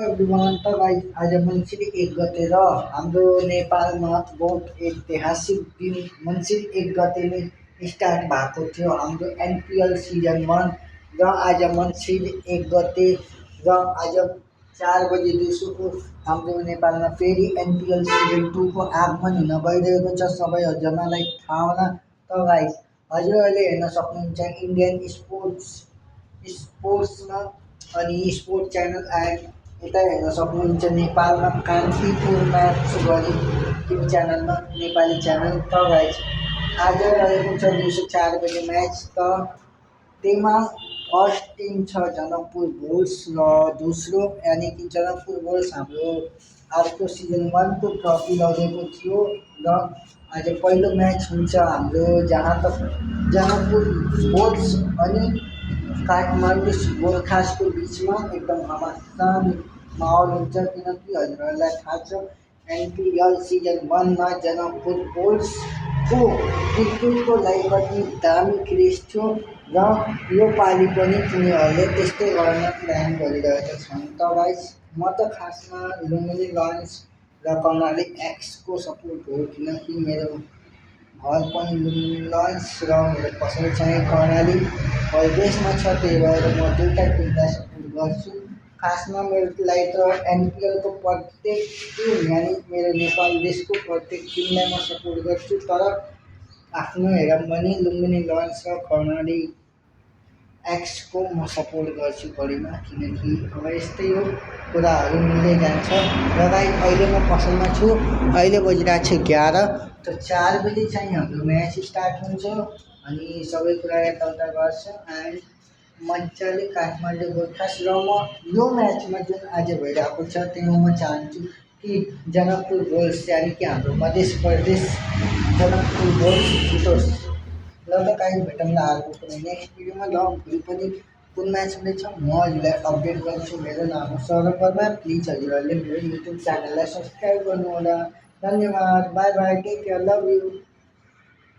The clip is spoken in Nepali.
एभ्रिवान त गाइस आज मङ्सिर 1 गते र हाम्रो नेपालमा बहुत ऐतिहासिक दिन मङ्सिर 1 गते नै स्टार्ट भएको थियो हाम्रो एनपिएल सिजन 1 र आज मङ्सिर 1 गते र आज 4 बजे दिउँसोको हाम्रो नेपालमा फेरि एनपिएल सिजन 2 को आगमन हुन गइरहेको छ। सबैजनालाई थाहा होला। त गाइस हजुरहरूले हेर्न सक्नुहुन्छ इन्डियन स्पोर्ट्समा अनि स्पोर्ट च्यानल एड यता हेर्न सक्नुहुन्छ नेपालमा कान्तिपुर म्याच गरी टिभी च्यानलमा नेपाली च्यानल। त गाइस आज रहेको छ दिउँसो 4 बजे म्याच। त त्यहीमा फर्स्ट टिम छ जनकपुर बुल्स र दोस्रो यानि कि जनकपुर बुल्स हाम्रो अर्को सिजन 1 को ट्रफी लगेको थियो र आज पहिलो म्याच हुन्छ हाम्रो जहाँ तक जनकपुर बुल्स अनि काठमाडौँ गोर्खासको बिचमा एकदम घमासान माहौल हुन्छ किनकि हजुरहरूलाई थाहा छ एनपिएल सिजन 1 मा जनकपुर बुल्सको क्रिकेटको लागि कति दामी क्रेज थियो र यो पालि पनि तिनीहरूले त्यस्तै गर्न प्लान गरिरहेका छन्। त गाइस म त खासमा लुम्बिनी लायन्स र कर्णाली एक्सको सपोर्ट हो किनकि मेरो घर पनि लुम्बिनी लायन्स र मेरो पसल चाहिँ कर्णाली देशमा छ। त्यही भएर म दुईवटा टिमलाई सपोर्ट गर्छु। खासमा मेरोलाई त एनपिएलको प्रत्येक टिम यानि मेरो नेपाल देशको प्रत्येक टिमलाई म सपोर्ट गर्छु तर आफ्नो हेरौँ भने लुम्बिनी लायन्स र कर्णाली एक्सको म सपोर्ट गर्छु बढीमा किनकि अब यस्तै हो कुराहरू मिल्दै जान्छ। र गाइस अहिले म पसलमा छु, अहिले बजिरहेको छ 11। त 4 बजे चाहिँ हाम्रो म्याच स्टार्ट हुन्छ अनि सबै कुरा यताउता गर्छ एन्ड मजाले काठमाडौँ गोर्खास र म यो म्याचमा जुन आज भइरहेको छ त्यसमा म चाहन्छु कि जनकपुर बुल्स यानि कि हाम्रो मध्य प्रदेश जनकपुर बुल्स जितोस्। ल त काहीँ भेटौँला अर्को कुनै नेक्स्ट भिडियोमा। ल भोलि पनि कुन म्याच हुँदैछ म हजुरलाई अपडेट गर्छु। मेरो नाम हो सौरभ वर्मा। प्लिज हजुरहरूले मेरो युट्युब च्यानललाई सब्सक्राइब गर्नुहोला। धन्यवाद। Bye bye. Take care. Love you.